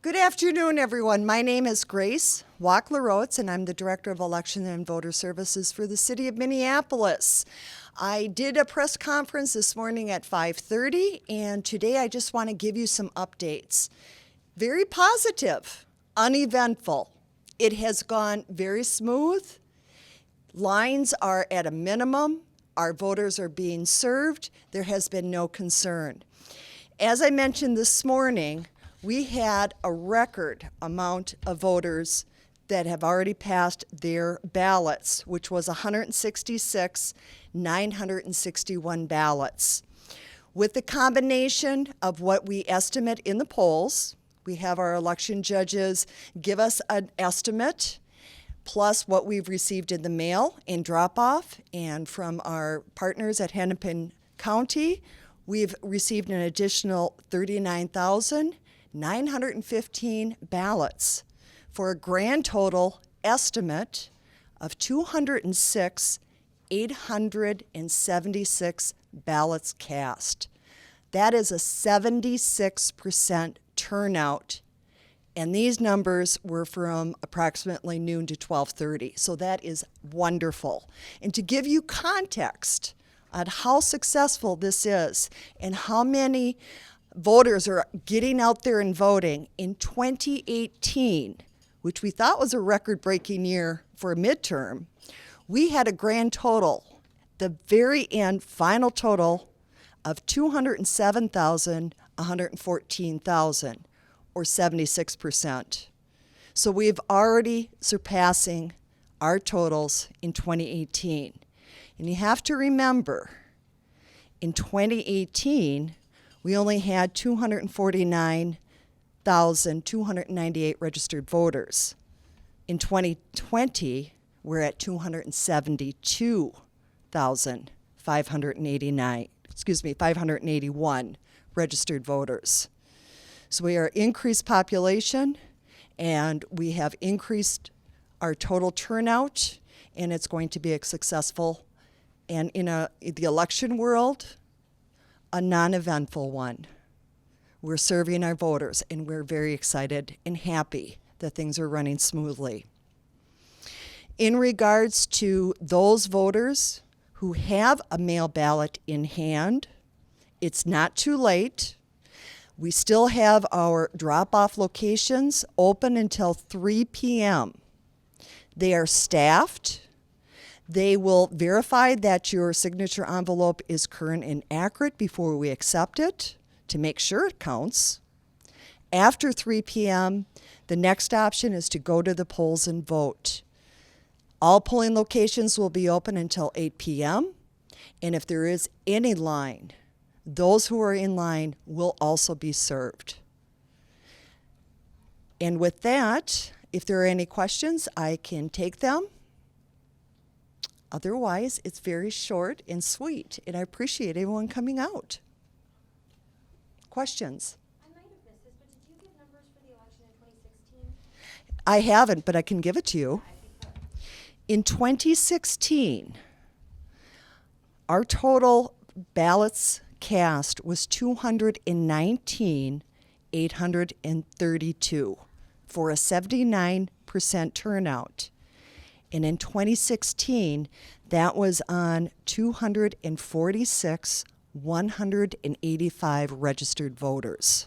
Good afternoon, everyone. My name is Grace Wachlarowicz, and I'm the Director of Election and Voter Services for the City of Minneapolis. I did a press conference this morning at 5:30, and today I just want to give you some updates. Very positive, uneventful. It has gone very smooth. Lines are at a minimum. Our voters are being served. There has been no concern. As I mentioned this morning, we had a record amount of voters that have already passed their ballots, which was 166,961 ballots. With the combination of what we estimate in the polls, we have our election judges give us an estimate, plus what we've received in the mail in drop-off, and from our partners at Hennepin County, we've received an additional 39,915 ballots for a grand total estimate of 206,876 ballots cast. That is a 76% turnout, and these numbers were from approximately noon to 12:30, so that is wonderful. And to give you context on how successful this is and how many voters are getting out there and voting, in 2018, which we thought was a record-breaking year for a midterm, we had a grand total, the very end final total, of 207,114,000, or 76%. So we've already surpassing our totals in 2018. And you have to remember, in 2018, we only had 249,298 registered voters. In 2020, we're at 581 registered voters. So we are increased population, and we have increased our total turnout, and it's going to be a successful, and in the election world, a non-eventful one. We're serving our voters, and we're very excited and happy that things are running smoothly. In regards to those voters who have a mail ballot in hand, it's not too late. We still have our drop-off locations open until 3 p.m. They are staffed. They will verify that your signature envelope is current and accurate before we accept it to make sure it counts. After 3 p.m., the next option is to go to the polls and vote. All polling locations will be open until 8 p.m., and if there is any line, those who are in line will also be served. And with that, if there are any questions, I can take them. Otherwise, it's very short and sweet, and I appreciate everyone coming out. Questions? I might have missed this, but did you give numbers for the election in 2016? I haven't, but I can give it to you. In 2016, our total ballots cast was 219,832 for a 79% turnout. And in 2016, that was on 185 registered voters.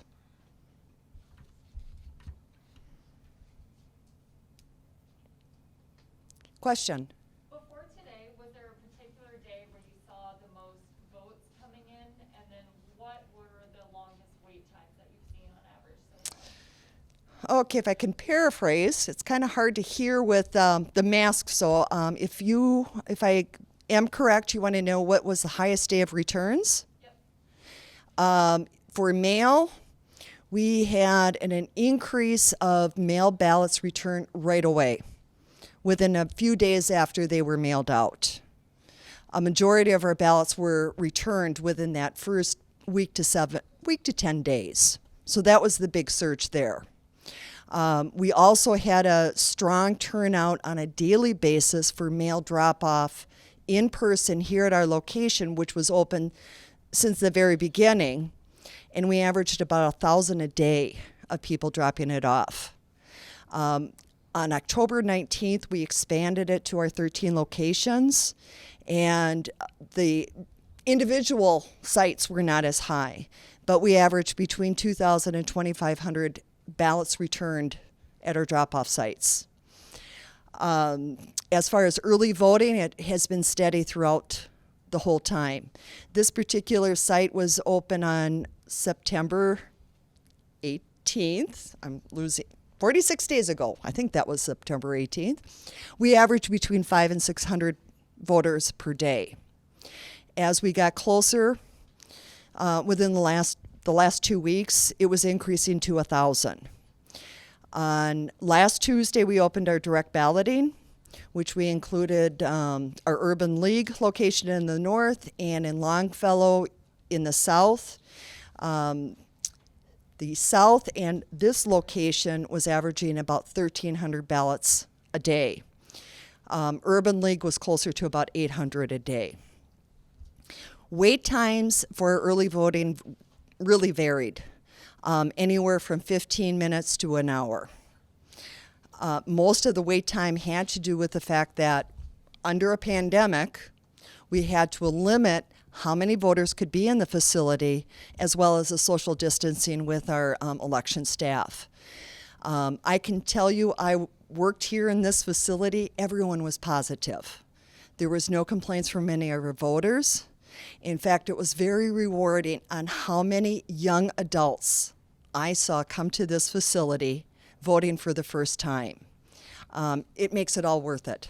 Question? Before today, was there a particular day where you saw the most votes coming in? And then what were the longest wait times that you've seen on average so far? Okay, if I can paraphrase, it's kind of hard to hear with the mask. So if I am correct, you want to know what was the highest day of returns? Yep. For mail, we had an increase of mail ballots returned right away, within a few days after they were mailed out. A majority of our ballots were returned within that first week to 10 days. So that was the big surge there. We also had a strong turnout on a daily basis for mail drop-off in person here at our location, which was open since the very beginning. And we averaged about 1,000 a day of people dropping it off. On October 19th, we expanded it to our 13 locations, and the individual sites were not as high, but we averaged between 2,000 and 2,500 ballots returned at our drop-off sites. As far as early voting, it has been steady throughout the whole time. This particular site was open on September 18th. 46 days ago. I think that was September 18th. We averaged between 500 and 600 voters per day. As we got closer, within the last 2 weeks, it was increasing to 1,000. On last Tuesday, we opened our direct balloting, which we included our Urban League location in the north and in Longfellow in the south. The south and this location was averaging about 1,300 ballots a day. Urban League was closer to about 800 a day. Wait times for early voting really varied, anywhere from 15 minutes to an hour. Most of the wait time had to do with the fact that under a pandemic, we had to limit how many voters could be in the facility, as well as the social distancing with our election staff. I can tell you, I worked here in this facility, everyone was positive. There was no complaints from any of our voters. In fact, it was very rewarding on how many young adults I saw come to this facility voting for the first time. It makes it all worth it.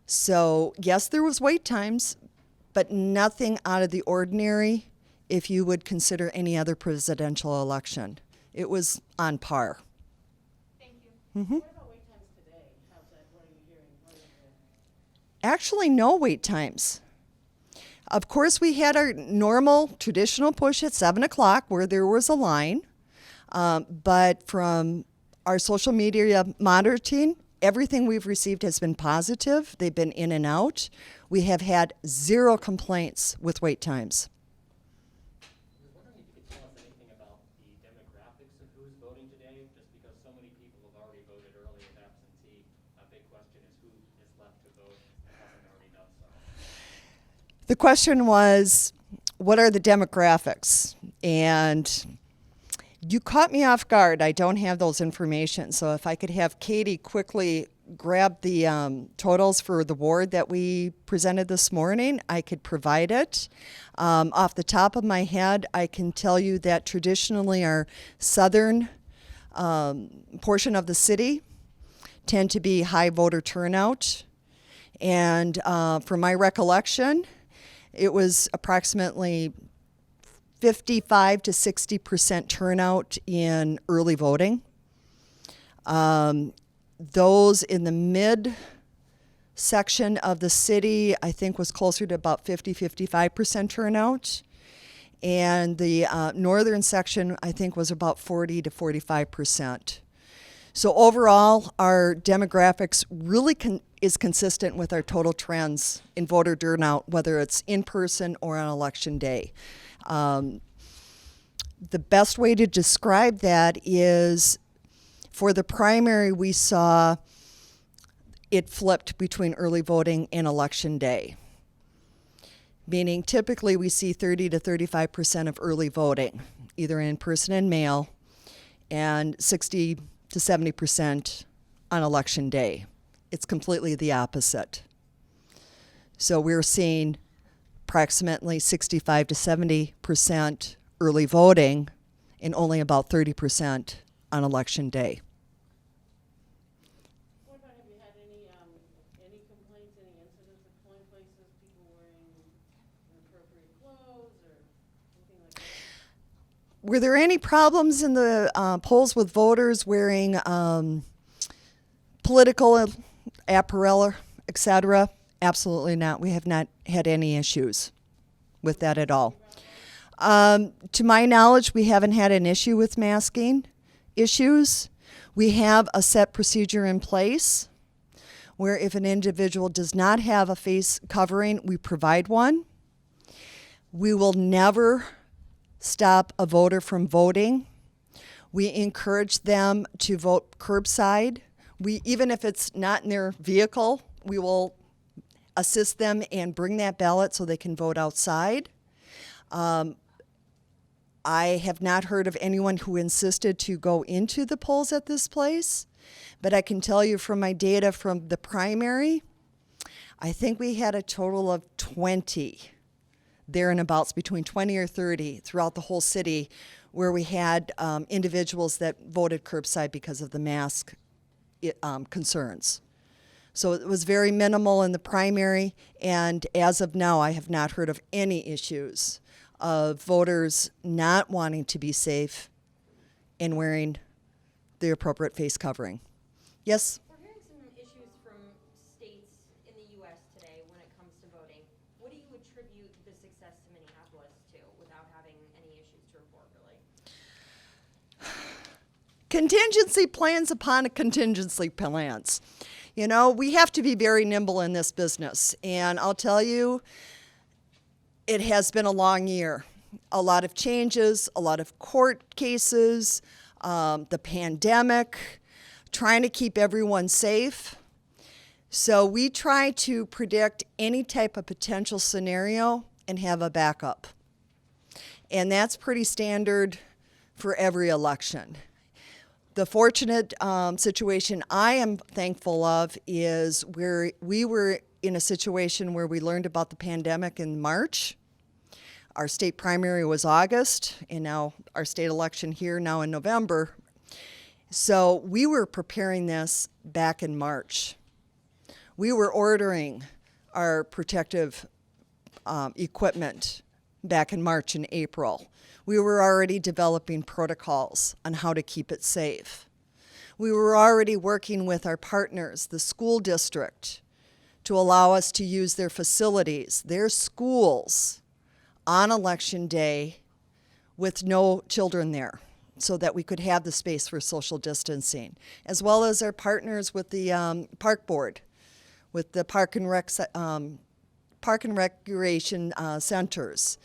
So yes, there was wait times, but nothing out of the ordinary if you would consider any other presidential election. It was on par. Thank you. Mm-hmm. What about wait times today? How's that? What are you hearing? What are you hearing? Actually, no wait times. Of course, we had our normal traditional push at 7 o'clock where there was a line, but from our social media monitoring, everything we've received has been positive. They've been in and out. We have had 0 complaints with wait times. I was wondering if you could tell us anything about the demographics of who's voting today, just because so many people have already voted early as absentee. A big question is who is left to vote and hasn't already done so. The question was, what are the demographics? And you caught me off guard. I don't have those information. So if I could have Katie quickly grab the totals for the ward that we presented this morning, I could provide it. Off the top of my head, I can tell you that traditionally our southern portion of the city tend to be high voter turnout. And from my recollection, it was approximately 55 to 60% turnout in early voting. Those in the mid section of the city, I think, was closer to about 55% turnout. And the northern section, I think, was about 40 to 45%. So overall, our demographics really is consistent with our total trends in voter turnout, whether it's in person or on election day. The best way to describe that is for the primary, we saw it flipped between early voting and election day, meaning typically we see 30 to 35% of early voting, either in person and mail, and 60 to 70% on election day. It's completely the opposite. So we're seeing approximately 65 to 70% early voting and only about 30% on election day. What about, have you had any complaints, any incidents of polling places, people wearing inappropriate clothes or anything like that? Were there any problems in the polls with voters wearing political apparel, etc.? Absolutely not. We have not had any issues with that at all. To my knowledge, we haven't had an issue with masking issues. We have a set procedure in place where if an individual does not have a face covering, we provide one. We will never stop a voter from voting We encourage them to vote curbside. Even if it's not in their vehicle, we will assist them and bring that ballot so they can vote outside. I have not heard of anyone who insisted to go into the polls at this place, but I can tell you from my data from the primary, I think we had a total of 20 there and abouts, between 20 or 30 throughout the whole city, where we had individuals that voted curbside because of the mask concerns. So it was very minimal in the primary, and as of now, I have not heard of any issues of voters not wanting to be safe and wearing the appropriate face covering. Yes? We're hearing some issues from states in the U.S. today when it comes to voting. What do you attribute the success to Minneapolis to without having any issues to report, really? Contingency plans upon a contingency plans. You know, we have to be very nimble in this business. And I'll tell you, it has been a long year. A lot of changes, a lot of court cases, the pandemic, trying to keep everyone safe. So we try to predict any type of potential scenario and have a backup. And that's pretty standard for every election. The fortunate situation I am thankful of is where we were in a situation where we learned about the pandemic in March. Our state primary was August, and now our state election here now in November. So we were preparing this back in March. We were ordering our protective equipment back in March and April. We were already developing protocols on how to keep it safe. We were already working with our partners, the school district, to allow us to use their facilities, their schools, on election day with no children there, so that we could have the space for social distancing, as well as our partners with the park board, with the park and recreation centers.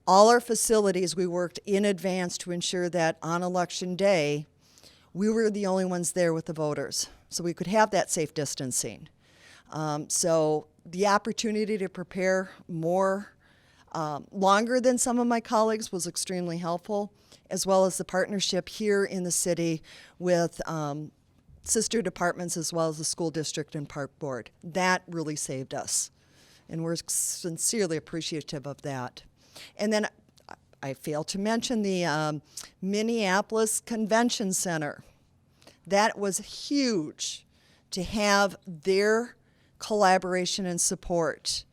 All our facilities, we worked in advance to ensure that on election day, we were the only ones there with the voters, so we could have that safe distancing. So the opportunity to prepare more longer than some of my colleagues was extremely helpful, as well as the partnership here in the city with sister departments as well as the school district and park board. That really saved us, and we're sincerely appreciative of that. And then I failed to mention the Minneapolis Convention Center. That was huge to have their collaboration and support.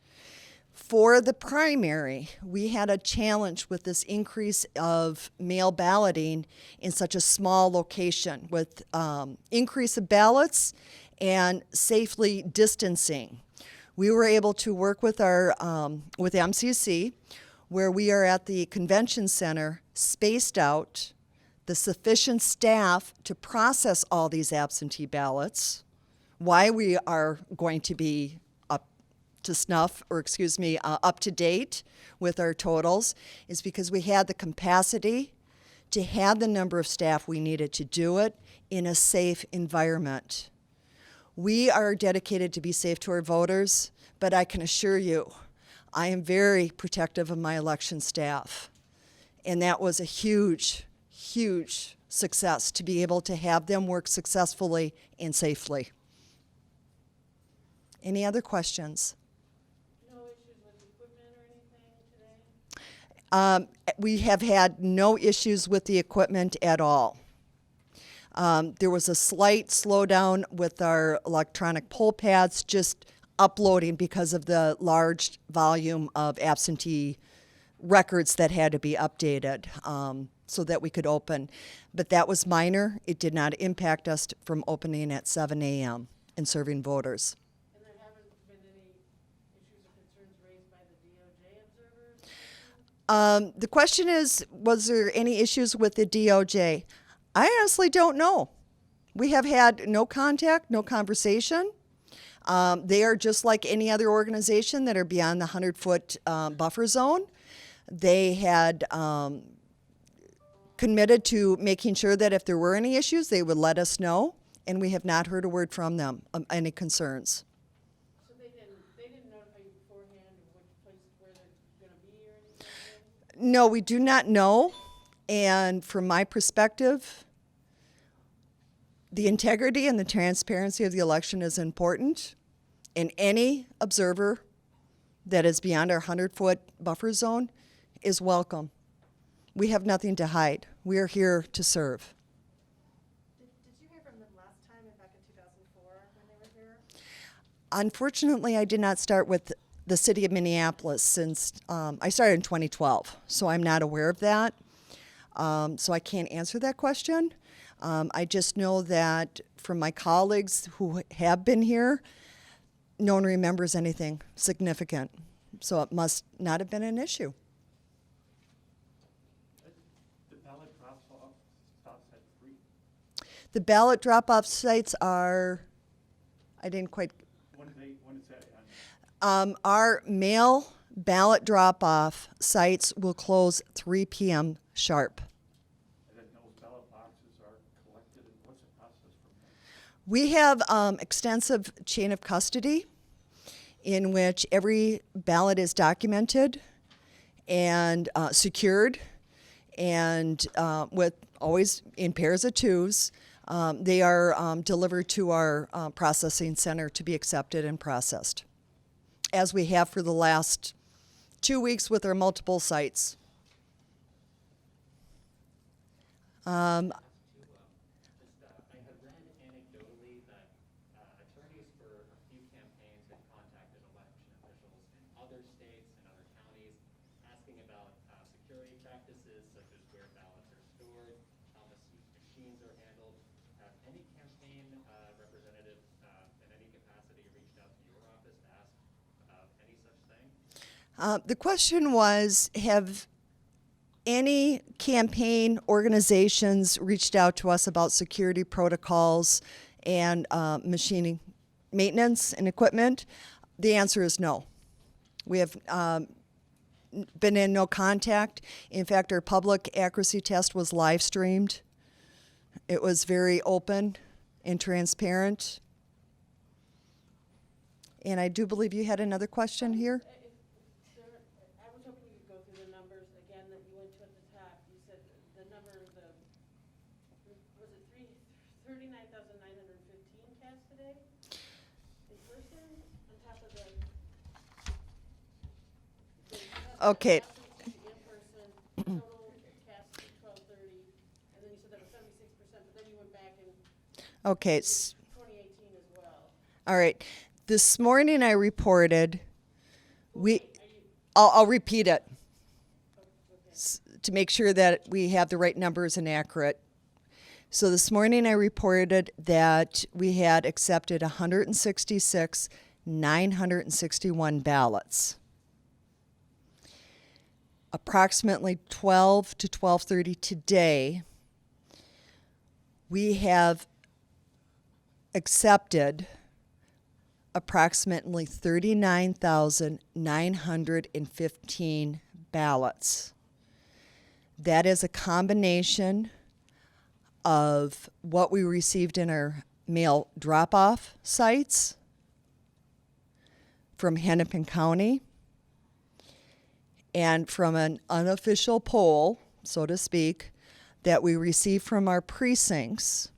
For the primary, we had a challenge with this increase of mail balloting in such a small location with increase of ballots and safely distancing. We were able to work with our with MCC, where we are at the convention center, spaced out, the sufficient staff to process all these absentee ballots. Why we are going to be up to date with our totals is because we had the capacity to have the number of staff we needed to do it in a safe environment. We are dedicated to be safe to our voters, but I can assure you, I am very protective of my election staff. And that was a huge, huge success to be able to have them work successfully and safely. Any other questions? No issues with equipment or anything today? We have had no issues with the equipment at all. There was a slight slowdown with our electronic poll pads, just uploading because of the large volume of absentee records that had to be updated so that we could open. But that was minor. It did not impact us from opening at 7 a.m. and serving voters. And there haven't been any issues or concerns raised by the DOJ observers? The question is, was there any issues with the DOJ? I honestly don't know. We have had no contact, no conversation. They are just like any other organization that are beyond the 100-foot buffer zone. They had committed to making sure that if there were any issues, they would let us know, and we have not heard a word from them of any concerns. So they didn't notify you beforehand of which place, where they're gonna be or anything like that? No, we do not know, and from my perspective, the integrity and the transparency of the election is important, and any observer that is beyond our 100-foot buffer zone is welcome. We have nothing to hide. We are here to serve. Did you hear from them last time, back in 2004, when they were here? Unfortunately, I did not start with the city of Minneapolis since I started in 2012, so I'm not aware of that. So I can't answer that question. I just know that from my colleagues who have been here, no one remembers anything significant. So it must not have been an issue. The ballot drops off stops at 3. The ballot drop-off sites are, I didn't quite, When is that? our mail ballot drop-off sites will close 3 p.m. sharp. And then those ballot boxes are collected, and what's the process from there? We have extensive chain of custody in which every ballot is documented and secured, and with always in pairs of twos. They are delivered to our processing center to be accepted and processed, as we have for the last 2 weeks with our multiple sites. I had read anecdotally that attorneys for a few campaigns had contacted election officials in other states and other counties asking about security practices such as where ballots are stored, how machines are handled. Have any campaign representatives in any capacity reached out to your office to ask about any such thing? The question was, have any campaign organizations reached out to us about security protocols and machining maintenance and equipment? The answer is no. We have been in no contact. In fact, our public accuracy test was live streamed. It was very open and transparent. And I do believe you had another question here. I was hoping you could go through the numbers again that you went to at the top. You said the number, was it 39,915 casts today? In person, on top of the. Okay. In person, total cast 1,230, and then you said that was 76%, but then you went back and Okay. 2018 as well. All right. This morning I reported, Are I'll repeat it you, to make sure that we have the right numbers and accurate. So this morning I reported that we had accepted 166,961 ballots. Approximately 12 to 12:30 today, we have accepted approximately 39,915 ballots. That is a combination of what we received in our mail drop-off sites from Hennepin County and from an unofficial poll, so to speak, that we received from our precincts,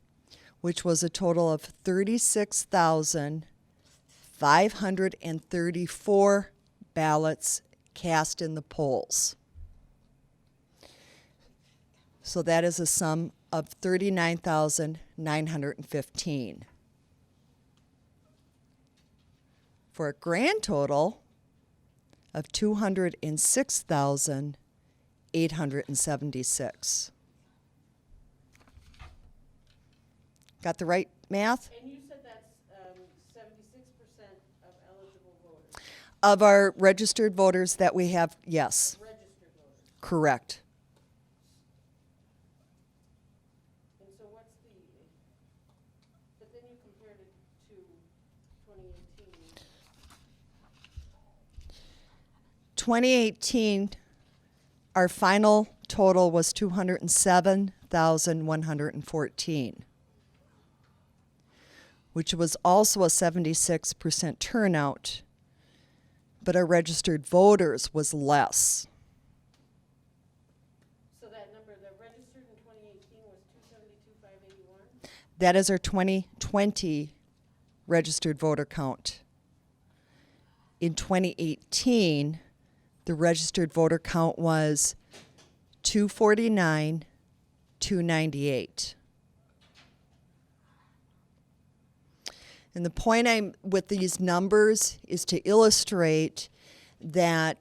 which was a total of 36,534 ballots cast in the polls. So that is a sum of 39,915. For a grand total of 206,876. Got the right math? And you said that's 76% of eligible voters, Of our registered voters that we have, yes, registered voters. correct. And so what's the, but then you compared it to 2018. 2018, our final total was 207,114, which was also a 76% turnout, but our registered voters was less. So that number, that registered in 2018 was 272,581? That is our 2020 registered voter count. In 2018, the registered voter count was 249,298. And the point I'm with these numbers is to illustrate that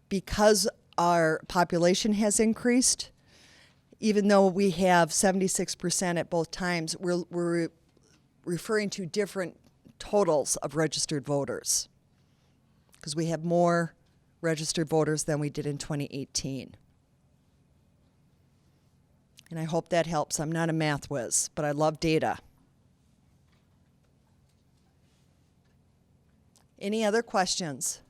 because our population has increased, even though we have 76% at both times, we're referring to different totals of registered voters because we have more registered voters than we did in 2018. And I hope that helps. I'm not a math whiz, but I love data. Any other questions?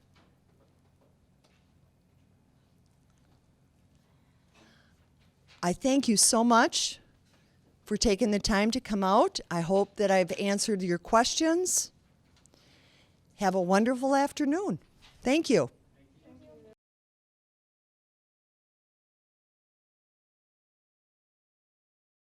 I thank you so much for taking the time to come out. I hope that I've answered your questions. Have a wonderful afternoon. Thank you.